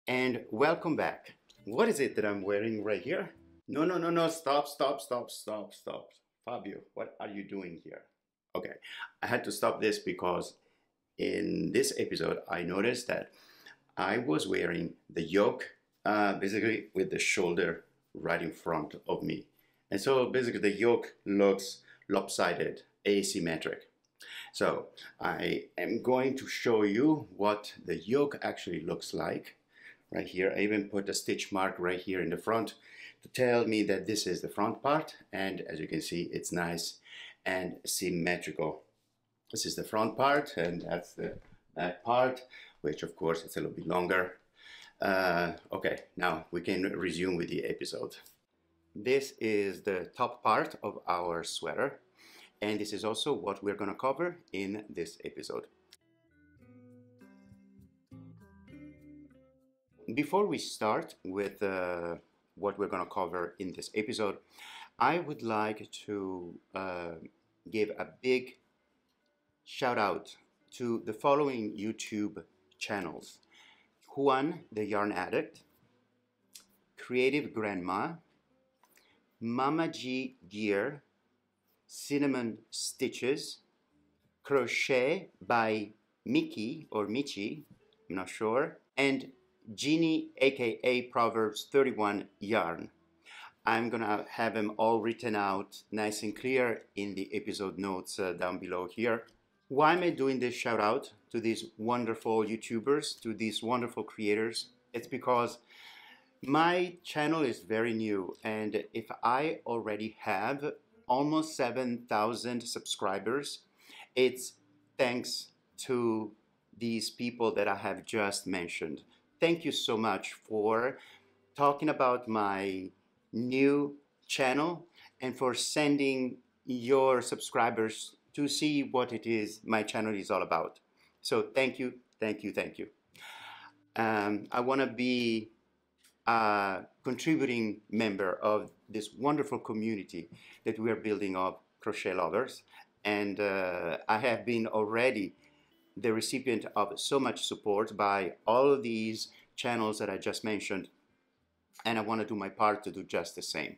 And welcome back. What is it that I'm wearing right here? No, no, no, no, stop, stop, stop, stop, stop. Fabio, what are you doing here? Okay, I had to stop this because in this episode, I noticed that I was wearing the yoke basically with the shoulder right in front of me. And so basically the yoke looks lopsided, asymmetric. So I am going to show you what the yoke actually looks like right here. I even put a stitch mark right here in the front to tell me that this is the front part, and as you can see, it's nice and symmetrical. This is the front part, and that's the back part, which of course it's a little bit longer. Okay, now we can resume with the episode. This is the top part of our sweater, and this is also what we're going to cover in this episode. Before we start with what we're going to cover in this episode, I would like to give a big shout out to the following YouTube channels: Juan the Yarn Addict, Creative Grandma, Mama G Gear, Cinnamon Stitches, Crochet by Mickey or Michi, I'm not sure, and Jeannie aka Proverbs 31 Yarn. I'm gonna have them all written out nice and clear in the episode notes down below here. Why am I doing this shout out to these wonderful YouTubers, to these wonderful creators? It's because my channel is very new, and if I already have almost 7,000 subscribers, it's thanks to these people that I have just mentioned. Thank you so much for talking about my new channel and for sending your subscribers to see what it is my channel is all about. So thank you, thank you, thank you. I want to be a contributing member of this wonderful community that we are building of crochet lovers, and I have been already the recipient of so much support by all of these channels that I just mentioned, and I want to do my part to do just the same.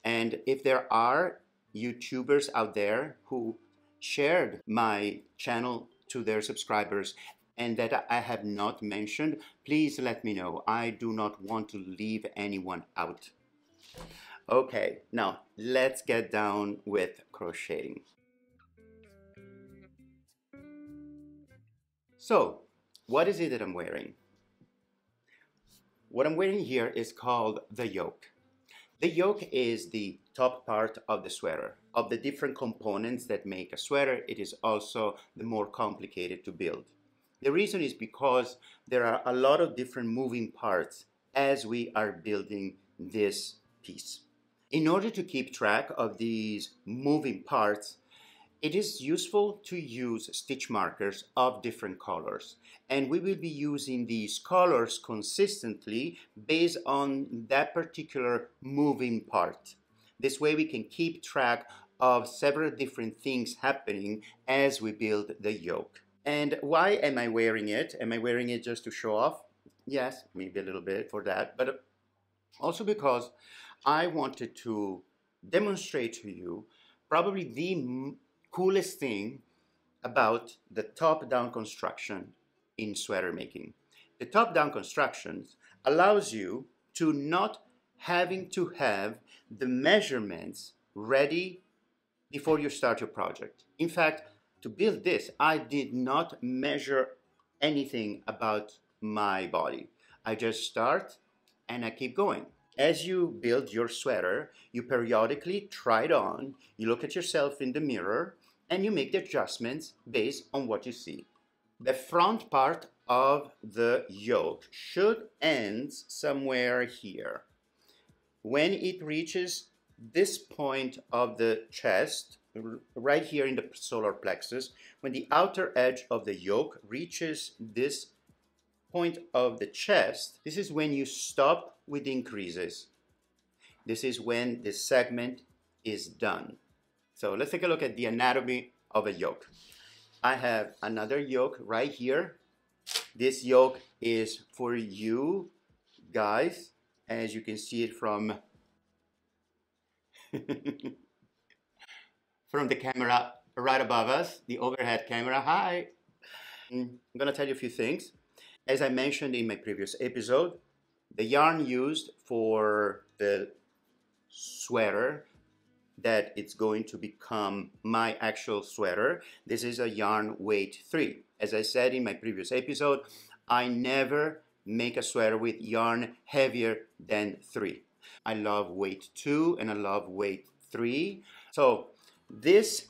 And if there are YouTubers out there who shared my channel to their subscribers and that I have not mentioned, please let me know. I do not want to leave anyone out. Okay, now let's get down with crocheting. So, what is it that I'm wearing? What I'm wearing here is called the yoke. The yoke is the top part of the sweater. Of the different components that make a sweater, it is also the more complicated to build. The reason is because there are a lot of different moving parts as we are building this piece. In order to keep track of these moving parts, it is useful to use stitch markers of different colors, and we will be using these colors consistently based on that particular moving part. This way we can keep track of several different things happening as we build the yoke. And why am I wearing it? Am I wearing it just to show off? Yes, maybe a little bit for that, but also because I wanted to demonstrate to you probably the coolest thing about the top-down construction in sweater making. The top-down construction allows you to not having to have the measurements ready before you start your project. In fact, to build this, I did not measure anything about my body. I just start and I keep going. As you build your sweater, you periodically try it on, you look at yourself in the mirror, and you make the adjustments based on what you see. The front part of the yoke should end somewhere here. When it reaches this point of the chest, right here in the solar plexus, when the outer edge of the yoke reaches this point of the chest, this is when you stop with increases. This is when the segment is done. So let's take a look at the anatomy of a yoke. I have another yoke right here, This yoke is for you guys, as you can see it from from the camera right above us, the overhead camera. Hi. I'm gonna tell you a few things. As I mentioned in my previous episode, the yarn used for the sweater that it's going to become my actual sweater, this is a yarn weight 3. As I said in my previous episode, I never make a sweater with yarn heavier than 3. I love weight 2 and I love weight 3. So this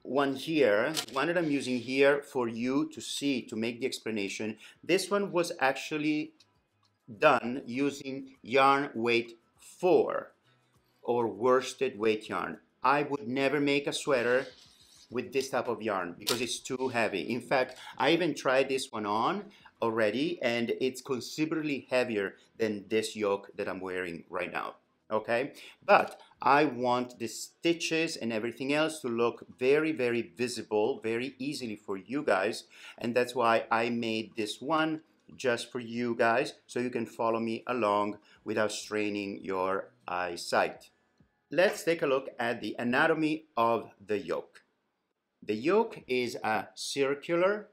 one here, one that I'm using here for you to see, to make the explanation, this one was actually done using yarn weight 4 or worsted weight yarn. I would never make a sweater with this type of yarn because it's too heavy. In fact, I even tried this one on already and it's considerably heavier than this yoke that I'm wearing right now. Okay, but I want the stitches and everything else to look very, very visible, very easily for you guys, and that's why I made this one just for you guys so you can follow me along without straining your eyesight. Let's take a look at the anatomy of the yoke. The yoke is a circular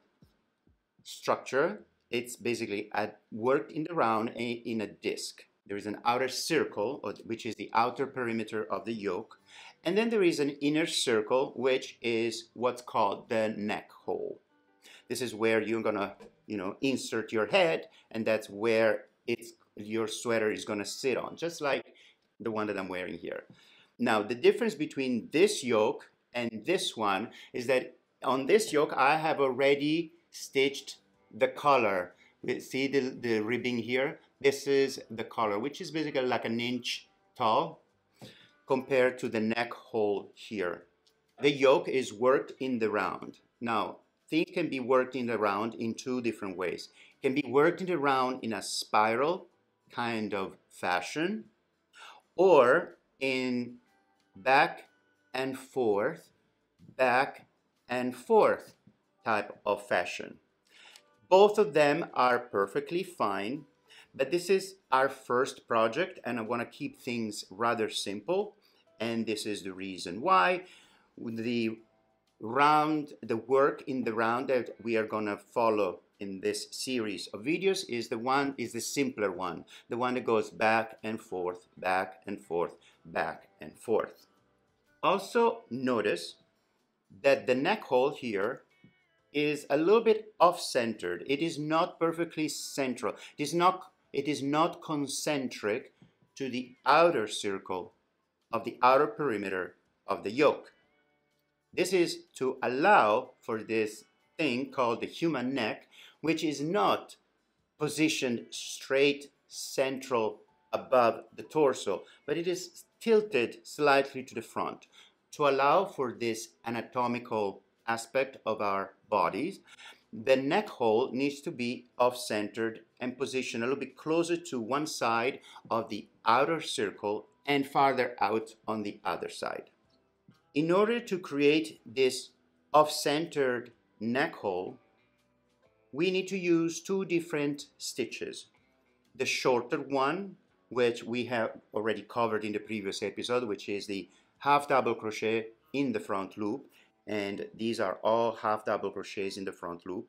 structure. It's basically worked in the round in a disc. There is an outer circle, which is the outer perimeter of the yoke, and then there is an inner circle, which is what's called the neck hole. This is where you're gonna, insert your head, and that's where your sweater is gonna sit on, just like the one that I'm wearing here. Now, the difference between this yoke and this one is that on this yoke, I have already stitched the collar. See the ribbing here? This is the collar, which is basically like an inch tall compared to the neck hole here. The yoke is worked in the round. Now, things can be worked in the round in two different ways. It can be worked in the round in a spiral kind of fashion, or in back and forth type of fashion. Both of them are perfectly fine, but this is our first project and I want to keep things rather simple, and this is the reason why. The work in the round that we are going to follow in this series of videos is the simpler one, the one that goes back and forth, back and forth, back and forth. Also notice that the neck hole here is a little bit off-centered. It is not perfectly central. It is not concentric to the outer circle of the outer perimeter of the yoke. This is to allow for this thing called the human neck, which is not positioned straight central above the torso, but it is tilted slightly to the front to allow for this anatomical aspect of our bodies. The neck hole needs to be off-centered and positioned a little bit closer to one side of the outer circle and farther out on the other side. In order to create this off-centered neck hole, we need to use two different stitches. The shorter one, which we have already covered in the previous episode, which is the half double crochet in the front loop, and these are all half double crochets in the front loop,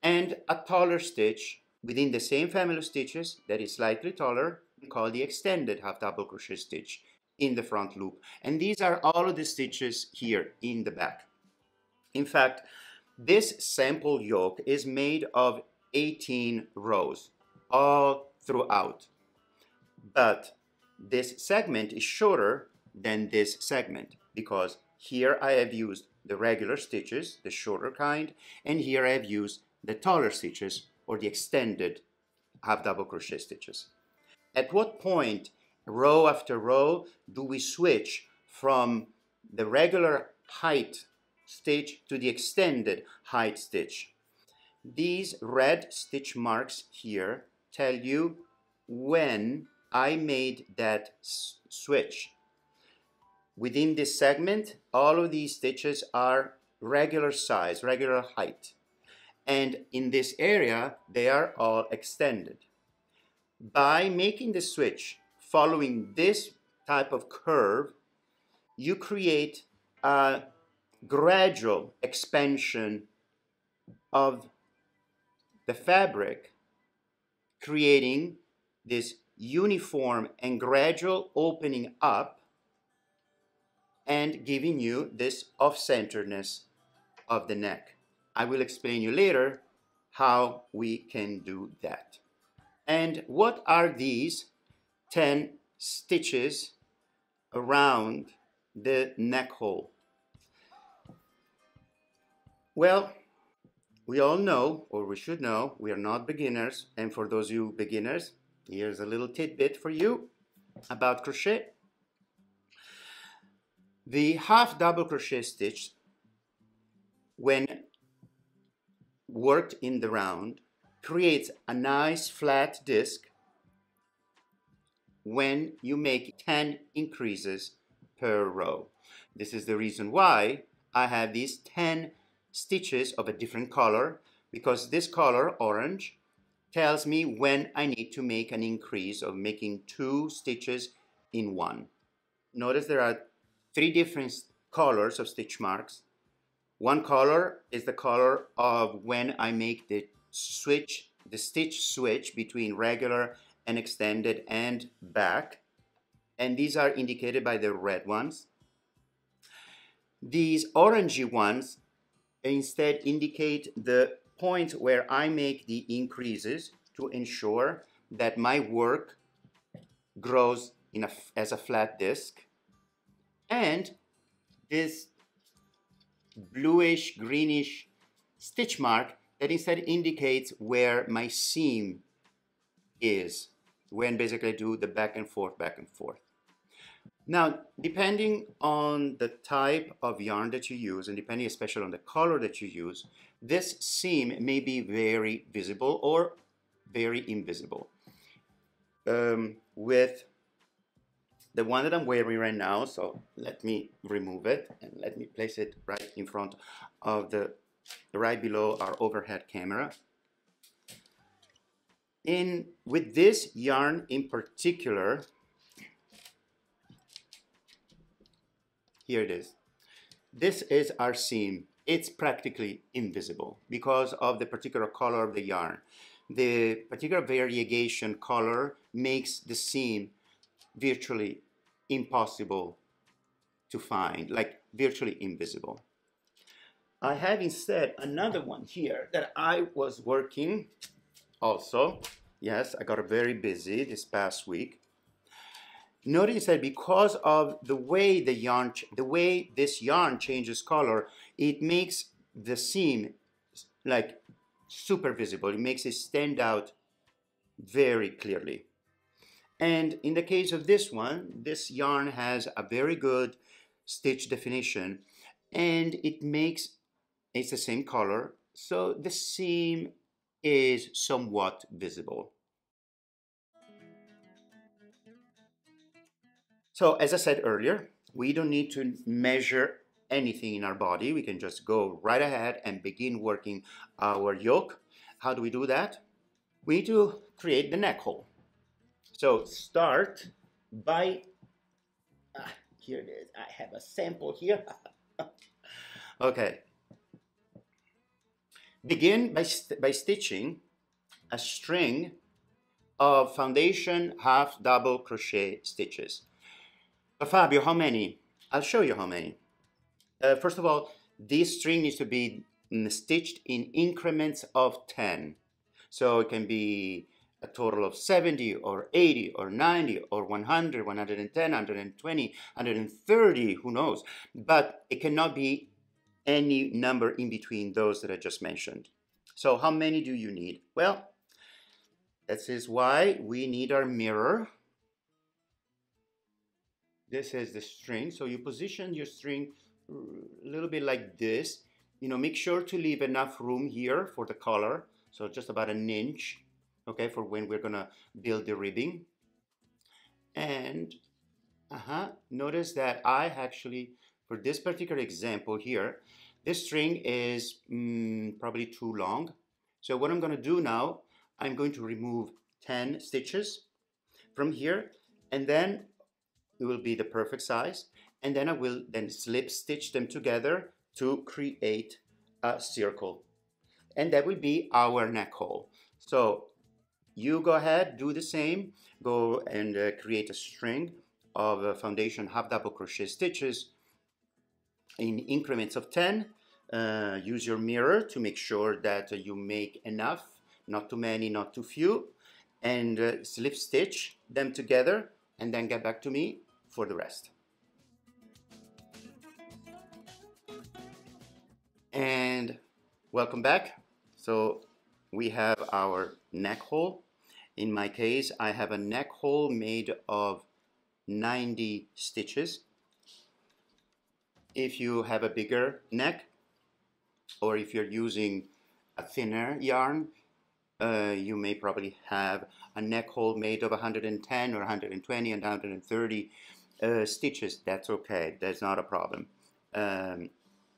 and a taller stitch within the same family of stitches that is slightly taller, called the extended half double crochet stitch in the front loop. And these are all of the stitches here in the back. In fact, this sample yoke is made of 18 rows all throughout, but this segment is shorter than this segment because here I have used the regular stitches, the shorter kind, and here I have used the taller stitches or the extended half double crochet stitches. At what point, row after row, do we switch from the regular height stitch to the extended height stitch? These red stitch marks here tell you when I made that switch. Within this segment, all of these stitches are regular size, regular height. and in this area they are all extended. By making the switch following this type of curve, you create a gradual expansion of the fabric, creating this uniform and gradual opening up and giving you this off-centeredness of the neck. I will explain you later how we can do that. And what are these 10 stitches around the neck hole? Well, we all know, or we should know, we are not beginners. And for those of you beginners, here's a little tidbit for you about crochet. The half double crochet stitch, when worked in the round, creates a nice flat disc when you make 10 increases per row. This is the reason why I have these 10 stitches of a different color, because this color, orange, tells me when I need to make an increase of making 2 stitches in one. Notice there are 3 different colors of stitch marks. One color is the color of when I make the switch, the stitch switch between regular and extended and back, and these are indicated by the red ones. These orangey ones instead indicate the point where I make the increases to ensure that my work grows as a flat disc. And this bluish greenish stitch mark that instead indicates where my seam is when basically I do the back and forth, back and forth. Now, depending on the type of yarn that you use, and depending especially on the color that you use, this seam may be very visible or very invisible. With the one that I'm wearing right now, so let me remove it and let me place it right in front of right below our overhead camera. With this yarn in particular, here it is. This is our seam. It's practically invisible because of the particular color of the yarn. The particular variegation color makes the seam virtually impossible to find, like virtually invisible. I have instead another one here that I was working also. Yes, I got very busy this past week. Notice that because of the way this yarn changes color, it makes the seam like super visible. It makes it stand out very clearly. And in the case of this one, this yarn has a very good stitch definition, and it's the same color, so the seam is somewhat visible. So as I said earlier, we don't need to measure anything in our body. We can just go right ahead and begin working our yoke. How do we do that? We need to create the neck hole. So start by, here it is, I have a sample here. Okay. Begin by stitching a string of foundation half double crochet stitches. But Fabio, how many? I'll show you how many. First of all, this string needs to be stitched in increments of 10. So it can be a total of 70 or 80 or 90 or 100, 110, 120, 130, who knows. But it cannot be any number in between those that I just mentioned. So how many do you need? Well, this is why we need our mirror. This is the string. So you position your string a little bit like this. You know, make sure to leave enough room here for the collar. So just about an inch, okay, for when we're gonna build the ribbing. And notice that I actually, for this particular example here, This string is probably too long. So what I'm going to do now, I'm going to remove 10 stitches from here, and then it will be the perfect size. And then I will then slip stitch them together to create a circle. And that will be our neck hole. So you go ahead, do the same, go and create a string of foundation half double crochet stitches in increments of 10. Use your mirror to make sure that you make enough, not too many, not too few, and slip stitch them together, and then get back to me for the rest. And welcome back. So we have our neck hole. In my case, I have a neck hole made of 90 stitches. If you have a bigger neck, or if you're using a thinner yarn, you may probably have a neck hole made of 110 or 120 and 130 stitches. That's okay. That's not a problem.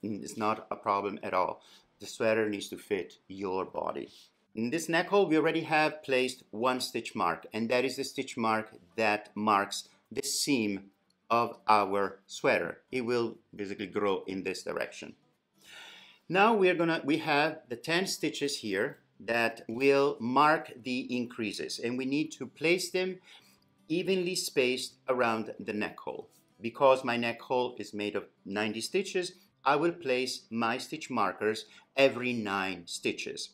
It's not a problem at all. The sweater needs to fit your body. In this neck hole, we already have placed one stitch mark, and that is the stitch mark that marks the seam of our sweater. It will basically grow in this direction. Now we have the 10 stitches here that will mark the increases, and we need to place them evenly spaced around the neck hole. Because my neck hole is made of 90 stitches, I will place my stitch markers every 9 stitches.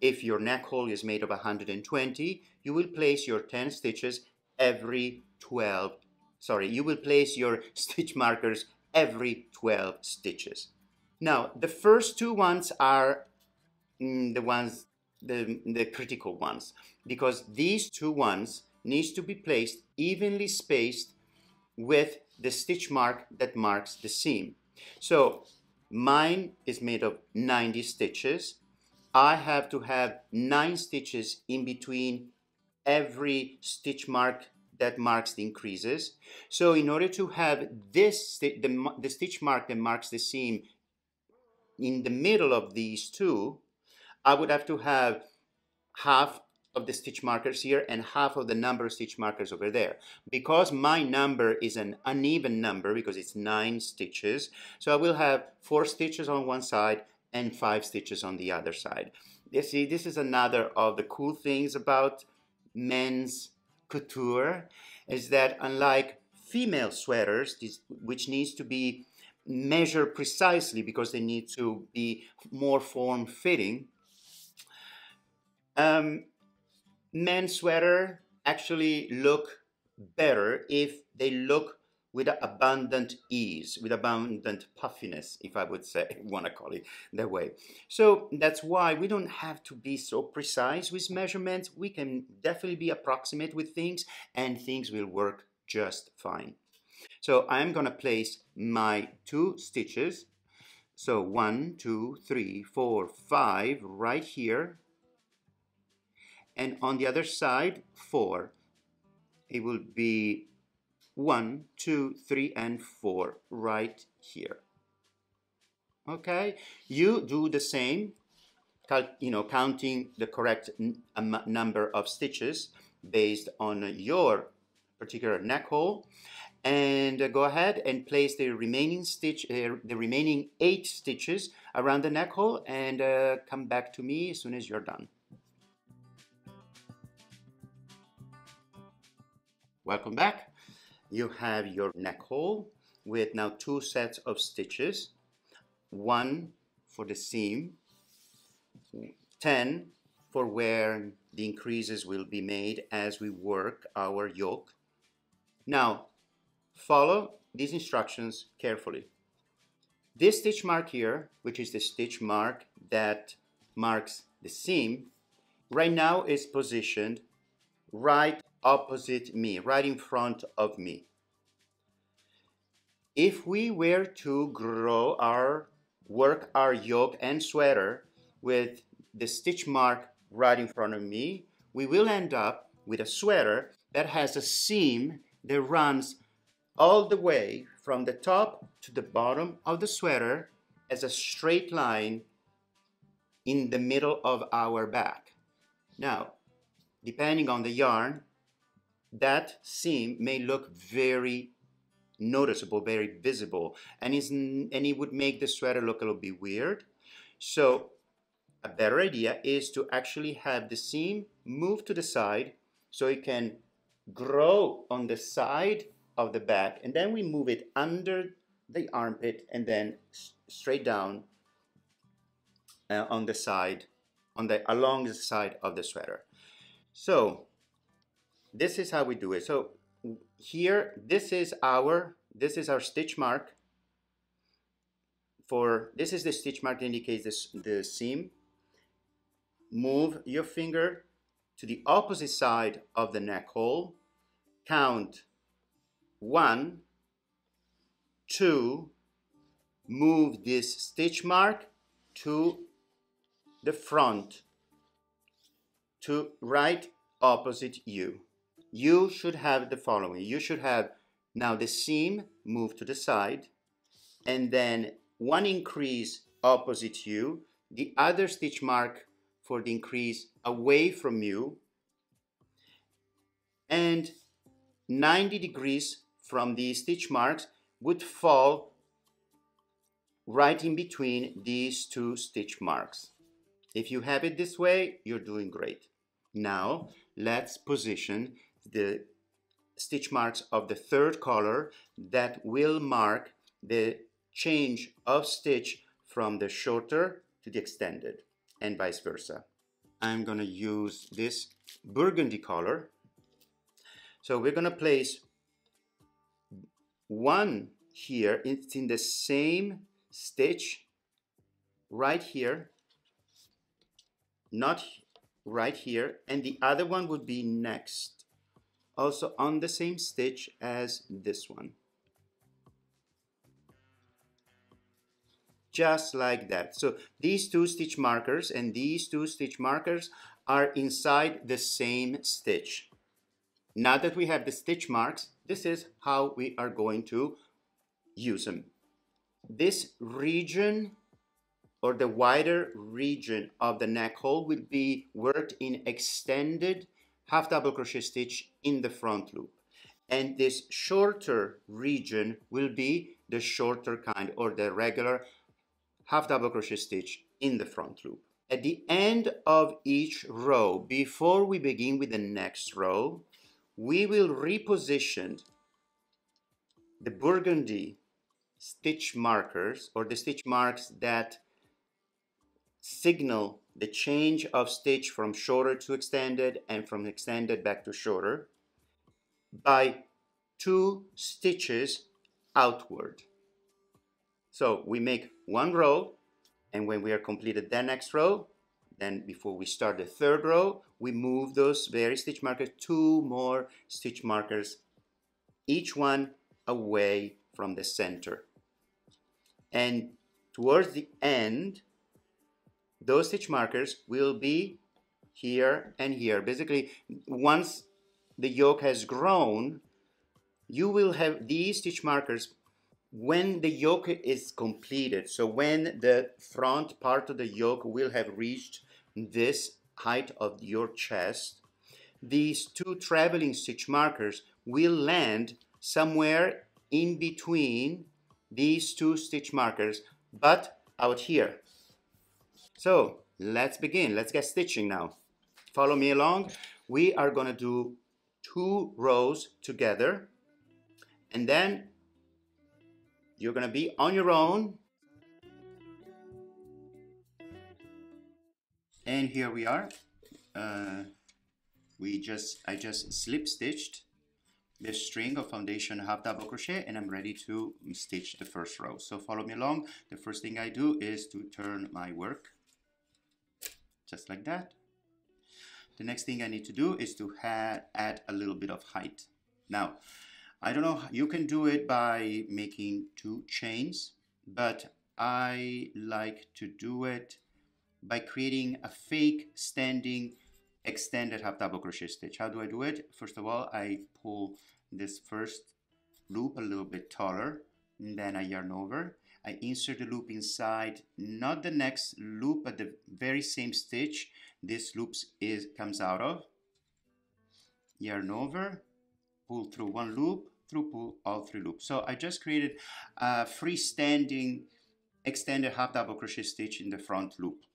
If your neck hole is made of 120, you will place your 10 stitches every 12. Sorry, you will place your stitch markers every 12 stitches. Now, the first two ones are the critical ones, because these two ones needs to be placed evenly spaced with the stitch mark that marks the seam. So mine is made of 90 stitches. I have to have 9 stitches in between every stitch mark that marks the increases. So in order to have this, the stitch mark that marks the seam in the middle of these two, I would have to have half of the stitch markers here and half of the number of stitch markers over there. Because my number is an uneven number, because it's 9 stitches, so I will have 4 stitches on one side and 5 stitches on the other side. You see, this is another of the cool things about men's couture, is that unlike female sweaters, which needs to be measured precisely because they need to be more form-fitting, men's sweater actually look better if they look with abundant ease, with abundant puffiness, if I would say, want to call it that way. So that's why we don't have to be so precise with measurements. We can definitely be approximate with things, and things will work just fine. So I'm going to place my 2 stitches. So 1, 2, 3, 4, 5 right here. And on the other side, 4. It will be 1, 2, 3, and 4 right here. Okay, you do the same, counting the correct number of stitches based on your particular neck hole, and go ahead and place the remaining the remaining 8 stitches around the neck hole, and come back to me as soon as you're done. Welcome back. You have your neck hole with now 2 sets of stitches, 1 for the seam, 10 for where the increases will be made as we work our yoke. Now, follow these instructions carefully. This stitch mark here, which is the stitch mark that marks the seam, right now is positioned right opposite me, right in front of me. If we were to work our yoke and sweater with the stitch mark right in front of me, we will end up with a sweater that has a seam that runs all the way from the top to the bottom of the sweater as a straight line in the middle of our back. Now, depending on the yarn, that seam may look very noticeable, very visible, and it would make the sweater look a little bit weird. So a better idea is to actually have the seam move to the side so it can grow on the side of the back, and then we move it under the armpit and then straight down on the side, along the side of the sweater. So this is how we do it. So here, this is our stitch mark. This is the stitch mark that indicates the seam. Move your finger to the opposite side of the neck hole. Count 1, 2. Move this stitch mark to the front, to right opposite you. You should have the following. You should have now the seam move to the side, and then one increase opposite you, the other stitch mark for the increase away from you, and 90 degrees from the stitch marks would fall right in between these two stitch marks. If you have it this way, you're doing great. Now let's position the stitch marks of the third color that will mark the change of stitch from the shorter to the extended, and vice versa. I'm going to use this burgundy color. So we're going to place one here. It's in the same stitch right here, not right here, and the other one would be next, also on the same stitch as this one. Just like that. So these two stitch markers and these two stitch markers are inside the same stitch. Now that we have the stitch marks, this is how we are going to use them. This region, or the wider region of the neck hole, will be worked in extended half double crochet stitch in the front loop, and this shorter region will be the shorter kind, or the regular half double crochet stitch in the front loop. At the end of each row, before we begin with the next row, we will reposition the burgundy stitch markers, or the stitch marks that signal the change of stitch from shorter to extended and from extended back to shorter, by 2 stitches outward. So we make one row, and when we are completed the next row, then before we start the third row, we move those very stitch markers, 2 more stitch markers, each one away from the center. And towards the end, those stitch markers will be here and here. Basically, once the yoke has grown, you will have these stitch markers when the yoke is completed. So when the front part of the yoke will have reached this height of your chest, these 2 traveling stitch markers will land somewhere in between these 2 stitch markers, but out here. So let's begin. Let's get stitching now. Follow me along. We are going to do 2 rows together, and then you're going to be on your own. And here we are. I just slip stitched this string of foundation half double crochet, and I'm ready to stitch the first row. So follow me along. The first thing I do is to turn my work just like that. The next thing I need to do is to add a little bit of height. Now, I don't know, you can do it by making 2 chains, but I like to do it by creating a fake standing extended half double crochet stitch. How do I do it? First of all, I pull this first loop a little bit taller, and then I yarn over. I insert the loop inside, not the next loop, but the very same stitch this loop comes out of. Yarn over, pull through one loop, through pull all three loops. So I just created a freestanding extended half double crochet stitch in the front loop.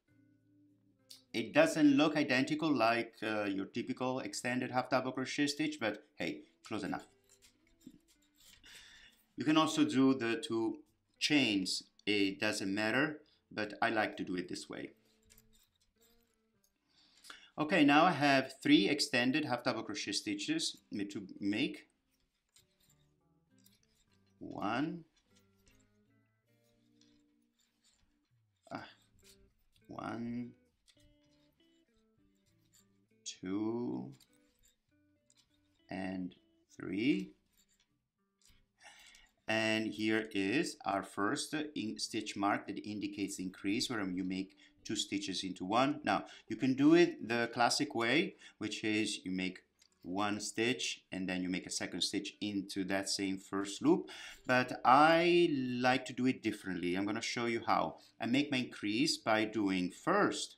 It doesn't look identical like your typical extended half double crochet stitch, but hey, close enough. You can also do the two chains. It doesn't matter, but I like to do it this way. Okay, now I have 3 extended half double crochet stitches to make. 1, 1, 2, and 3. And here is our first stitch mark that indicates increase, where you make 2 stitches into 1. Now, you can do it the classic way, which is you make 1 stitch and then you make a second stitch into that same first loop. But I like to do it differently. I'm going to show you how. I make my increase by doing first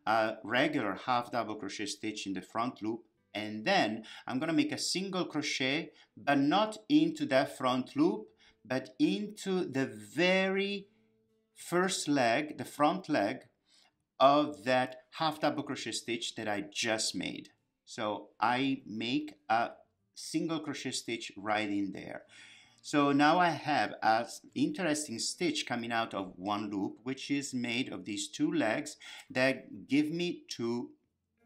a regular half double crochet stitch in the front loop, and then I'm going to make a single crochet, but not into that front loop, but into the very first leg, the front leg of that half double crochet stitch that I just made. So I make a single crochet stitch right in there. So now I have an interesting stitch coming out of one loop, which is made of these 2 legs that give me 2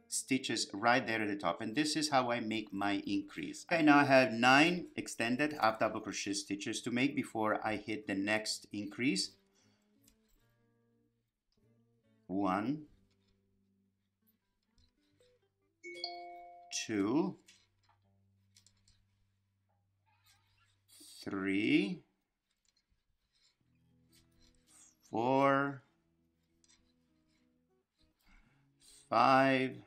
stitches right there at the top, and this is how I make my increase. Okay, now I have 9 extended half double crochet stitches to make before I hit the next increase. 1, 2, 3, 4, 5.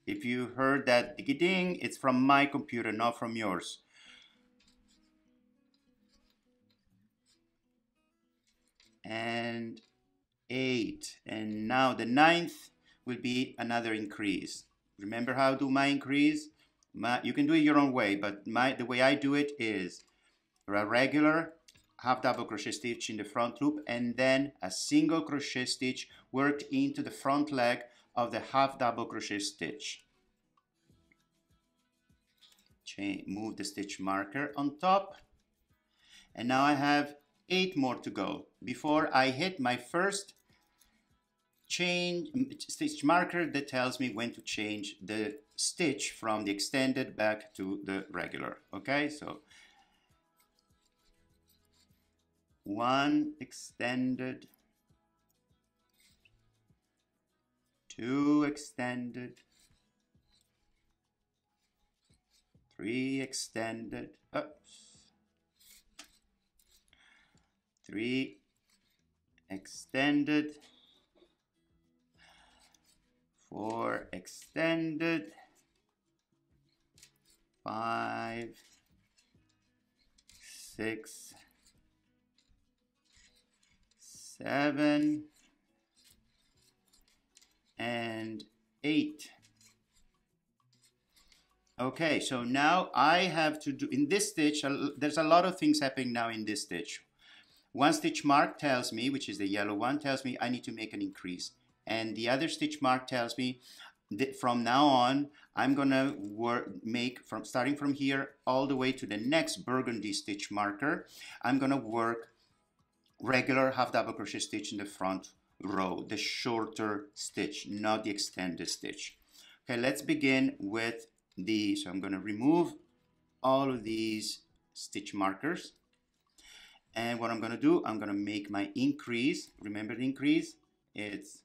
If you heard that ding, it's from my computer, not from yours. And 8. And now the 9th will be another increase. Remember how I do my increase? You can do it your own way, but the way I do it is a regular half double crochet stitch in the front loop and then a single crochet stitch worked into the front leg of the half double crochet stitch. Move the stitch marker on top, and now I have 8 more to go before I hit my first stitch marker that tells me when to change the stitch from the extended back to the regular. Okay, so 1 extended, 2 extended, 3 extended, 3 extended, 4 extended, 5, 6, 7, and 8. Okay, so now I have to do, in this stitch, there's a lot of things happening now in this stitch. One stitch mark tells me, which is the yellow one, tells me I need to make an increase. And the other stitch mark tells me that from now on, I'm gonna starting from here all the way to the next burgundy stitch marker, I'm gonna work regular half double crochet stitch in the front row, the shorter stitch, not the extended stitch. Okay, let's begin with so I'm going to remove all of these stitch markers, and what I'm going to do, I'm going to make my increase. Remember the increase? It's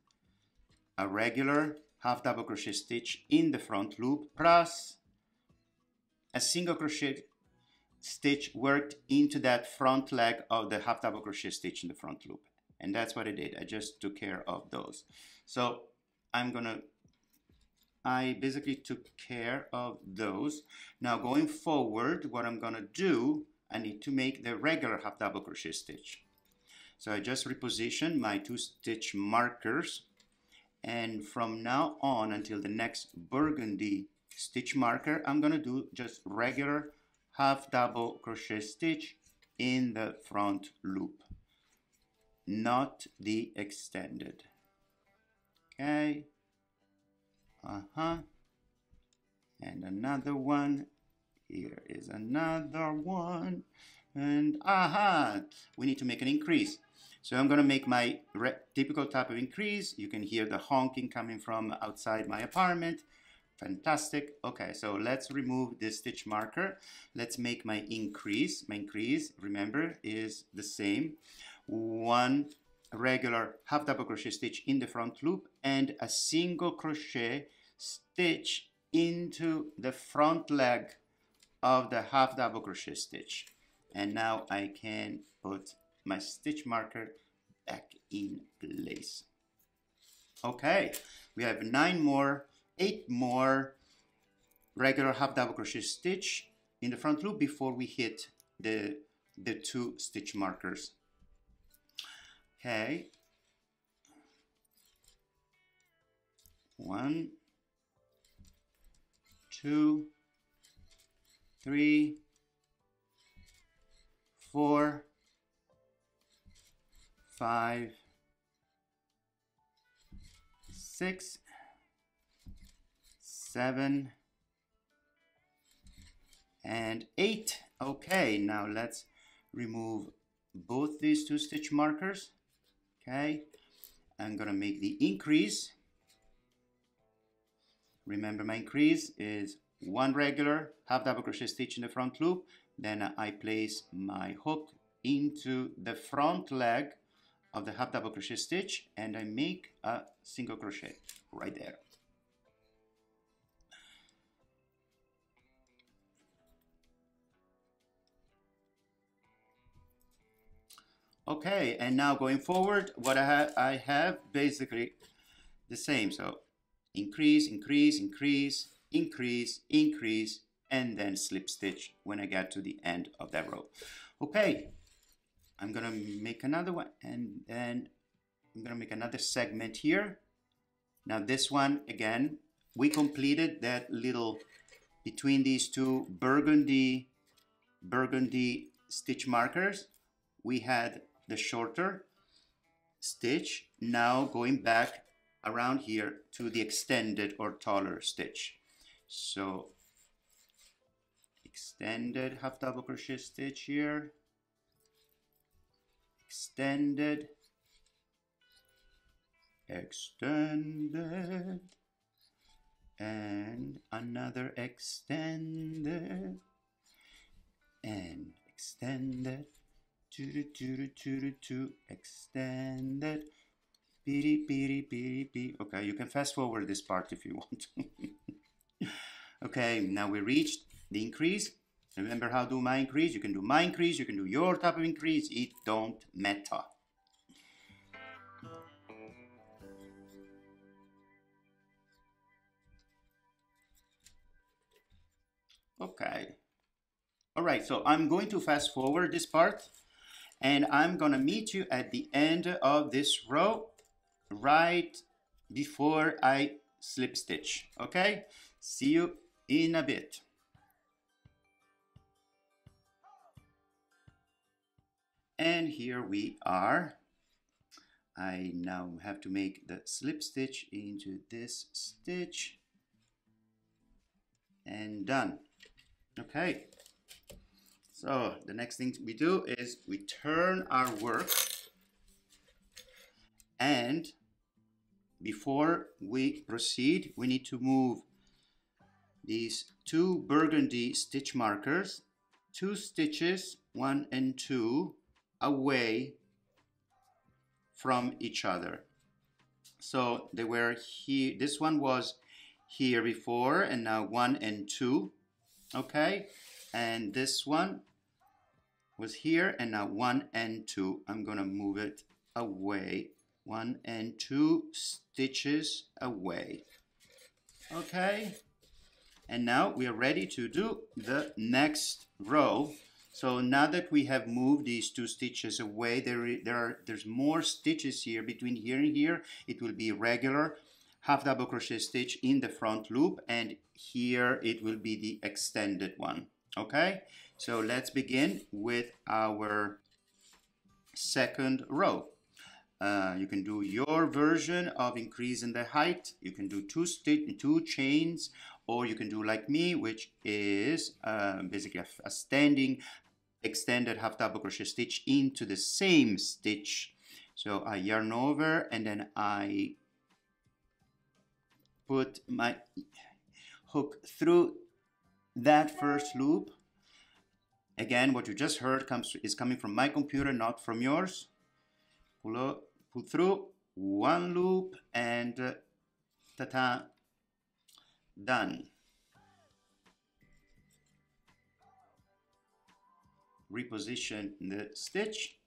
a regular half double crochet stitch in the front loop plus a single crochet stitch worked into that front leg of the half double crochet stitch in the front loop. And that's what I did. I just took care of those. So I basically took care of those. Now going forward, what I'm gonna do, I need to make the regular half double crochet stitch. So I just reposition my 2 stitch markers, and from now on until the next burgundy stitch marker, I'm gonna do just regular half double crochet stitch in the front loop, not the extended. Okay, and another one. Here is another one, and we need to make an increase. So I'm going to make my typical type of increase. You can hear the honking coming from outside my apartment. Fantastic. Okay, so let's remove this stitch marker. Let's make my increase. My increase, remember, is the same. 1 regular half double crochet stitch in the front loop and a single crochet stitch into the front leg of the half double crochet stitch. And now I can put my stitch marker back in place. Okay, we have 8 more regular half double crochet stitch in the front loop before we hit the 2 stitch markers. Okay, 1, 2, 3, 4, 5, 6, 7, and 8. Okay, now let's remove both these 2 stitch markers. Okay, I'm gonna make the increase. Remember, my increase is 1 regular half double crochet stitch in the front loop, then I place my hook into the front leg of the half double crochet stitch and I make a single crochet right there. Okay, and now going forward, what I have basically the same. So increase, increase, increase, increase, increase, and then slip stitch when I get to the end of that row. Okay, I'm gonna make another one, and then I'm gonna make another segment here. Now this one, again, we completed that little between these 2 burgundy stitch markers. We had the shorter stitch. Now going back around here to the extended or taller stitch. So extended half double crochet stitch here, extended, extended, and another extended, and extended, extended, okay, you can fast forward this part if you want. Okay, now we reached the increase. Remember how to do my increase? You can do my increase, you can do your type of increase, it don't matter. Okay. All right, so I'm going to fast forward this part and I'm gonna meet you at the end of this row right before I slip stitch. Okay, see you in a bit. And here we are. I now have to make the slip stitch into this stitch and done. Okay, so the next thing we do is we turn our work, and before we proceed we need to move these 2 burgundy stitch markers 2 stitches, 1 and 2, away from each other. So they were here, this one was here before, and now 1 and 2, okay, and this one was here and now 1 and 2. I'm gonna move it away, 1 and 2 stitches away. Okay, and now we are ready to do the next row. So now that we have moved these two stitches away, there's more stitches here between here and here. It will be regular half double crochet stitch in the front loop, and here it will be the extended one. Okay, so let's begin with our second row. You can do your version of increasing the height. You can do two chains, or you can do like me, which is basically a standing extended half double crochet stitch into the same stitch. So I yarn over and then I put my hook through that first loop. Again, what you just heard is coming from my computer, not from yours. Pull through one loop and ta-ta, done. Reposition the stitch,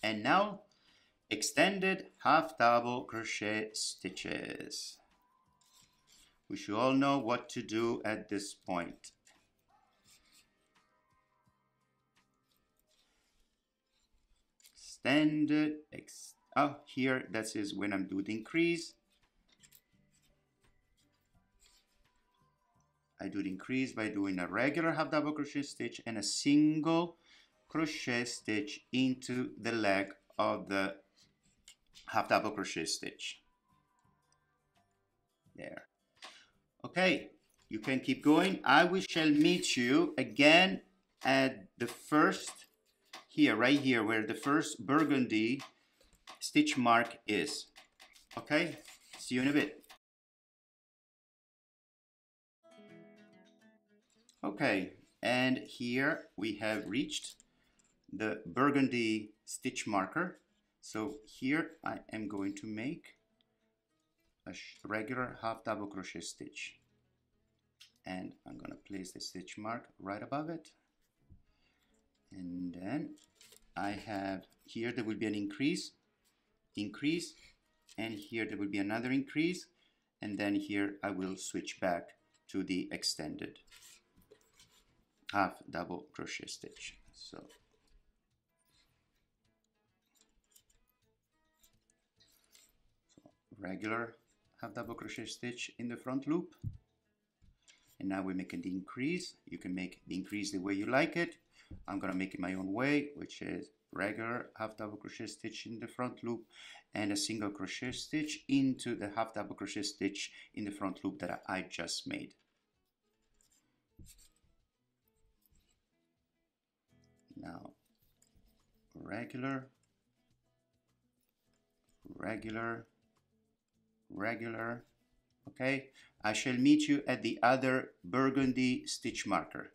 and now extended half double crochet stitches. We should all know what to do at this point. Extended, here that is when I'm doing the increase. I do the increase by doing a regular half double crochet stitch and a single crochet stitch into the leg of the half double crochet stitch. There. Okay, you can keep going. We shall meet you again at the first, here, right here, where the first burgundy stitch mark is. Okay, see you in a bit. Okay, and here we have reached the burgundy stitch marker. So here I am going to make a regular half double crochet stitch, and I'm going to place the stitch mark right above it, and then I have here there will be an increase, and here there will be another increase, and then here I will switch back to the extended half double crochet stitch. So regular half double crochet stitch in the front loop, and now we're making the increase. You can make the increase the way you like it. I'm gonna make it my own way, which is regular half double crochet stitch in the front loop and a single crochet stitch into the half double crochet stitch in the front loop that I just made. Now regular, okay. I shall meet you at the other burgundy stitch marker.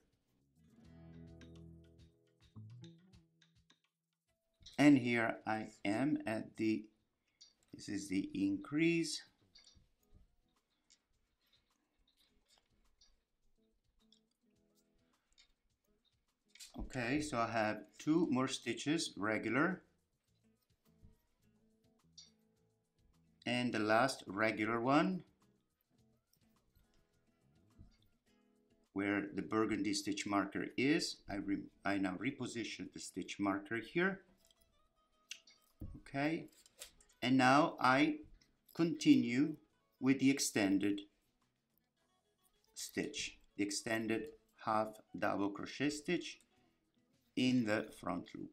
And here I am at this is the increase. Okay, so I have two more stitches, regular, and the last regular one, where the burgundy stitch marker is. I now reposition the stitch marker here. Okay, and now I continue with the extended stitch, the extended half double crochet stitch in the front loop.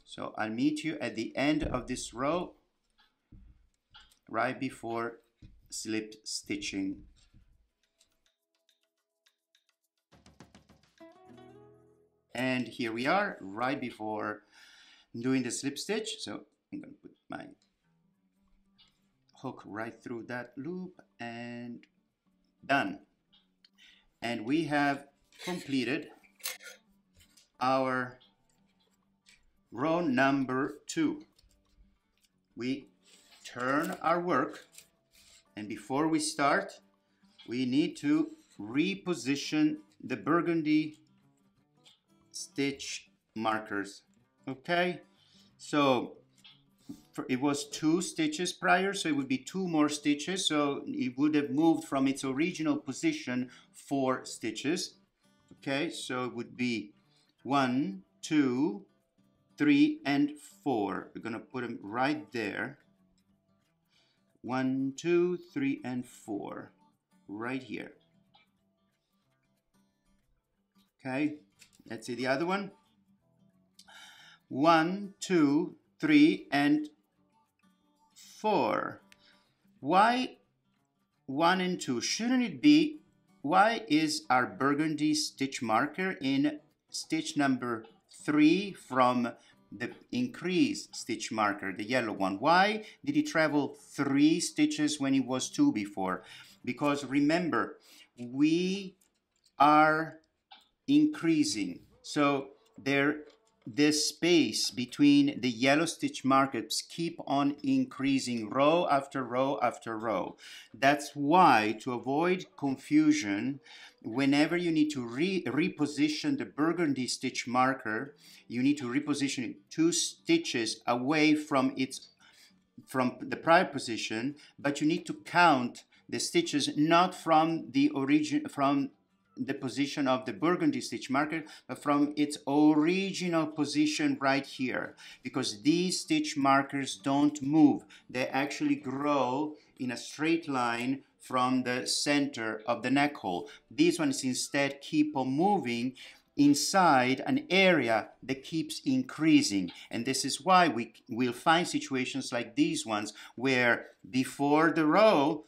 So I'll meet you at the end of this row, right before slip stitching. And here we are, right before doing the slip stitch. So I'm going to put my hook right through that loop, and done. And we have completed our row number 2. We turn our work, and before we start, we need to reposition the burgundy stitch markers. Okay, so it was 2 stitches prior, so it would be 2 more stitches, so it would have moved from its original position 4 stitches. Okay, so it would be 1, 2, 3, and 4. We're gonna put them right there. 1, 2, 3, and 4, right here. Okay, let's see the other one. 1, 2, 3, and 4. Why 1 and 2? Shouldn't it be, why is our burgundy stitch marker in stitch number 3 from the increased stitch marker, the yellow one? Why did it travel 3 stitches when it was 2 before? Because remember, we are increasing, so this space between the yellow stitch markers keep on increasing row after row after row. That's why, to avoid confusion, whenever you need to reposition the burgundy stitch marker, you need to reposition it 2 stitches away from the prior position, but you need to count the stitches not from the position of the burgundy stitch marker, but from its original position right here, because these stitch markers don't move. They actually grow in a straight line from the center of the neck hole. These ones instead keep on moving inside an area that keeps increasing, and this is why we will find situations like these ones where before the row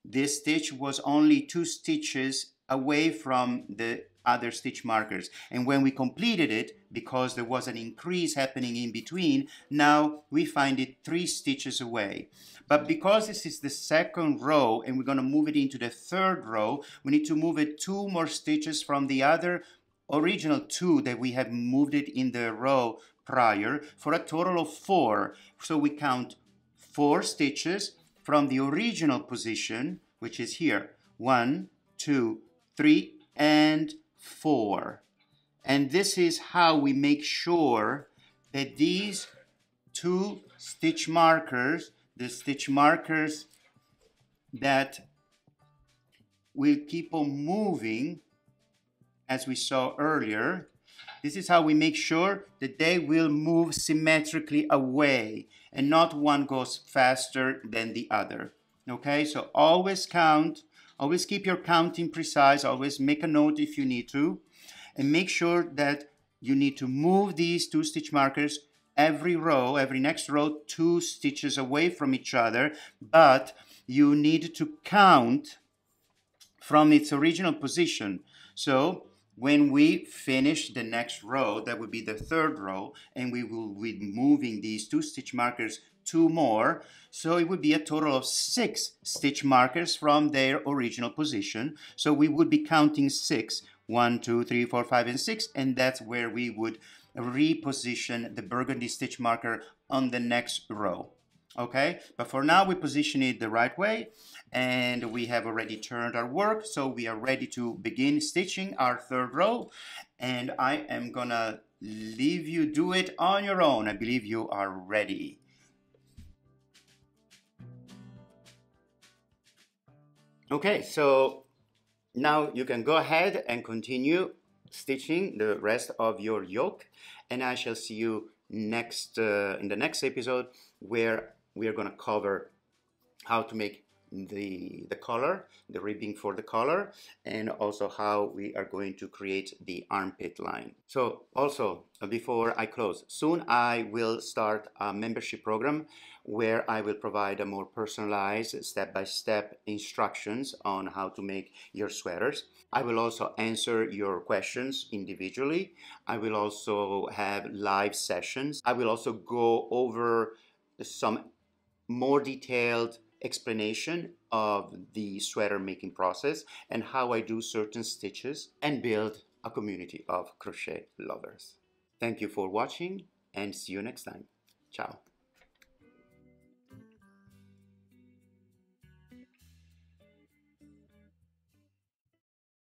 this stitch was only 2 stitches away from the other stitch markers, and when we completed it, because there was an increase happening in between, now we find it 3 stitches away. But because this is the second row and we're going to move it into the third row, we need to move it 2 more stitches from the other original 2 that we have moved it in the row prior, for a total of 4. So we count 4 stitches from the original position, which is here. 1, 2, 3, and 4. And this is how we make sure that these 2 stitch markers, the stitch markers that will keep on moving, as we saw earlier, this is how we make sure that they will move symmetrically away and not one goes faster than the other. Okay, so always count, always keep your counting precise, always make a note if you need to, and make sure that you need to move these 2 stitch markers every row, every next row, 2 stitches away from each other, but you need to count from its original position. So when we finish the next row, that would be the third row, and we will be moving these 2 stitch markers 2 more, so it would be a total of 6 stitch markers from their original position. So we would be counting 6, 1, 2, 3, 4, 5, and 6, and that's where we would reposition the burgundy stitch marker on the next row. Okay, but for now we position it the right way, and we have already turned our work, so we are ready to begin stitching our third row, and I am gonna leave you do it on your own. I believe you are ready. Okay, so now you can go ahead and continue stitching the rest of your yoke, and I shall see you next in the next episode, where we are going to cover how to make the collar, the ribbing for the collar, and also how we are going to create the armpit line. So also, before I close, soon I will start a membership program where I will provide a more personalized step-by-step instructions on how to make your sweaters. I will also answer your questions individually. I will also have live sessions. I will also go over some more detailed explanation of the sweater making process and how I do certain stitches, and build a community of crochet lovers. Thank you for watching, and see you next time. Ciao.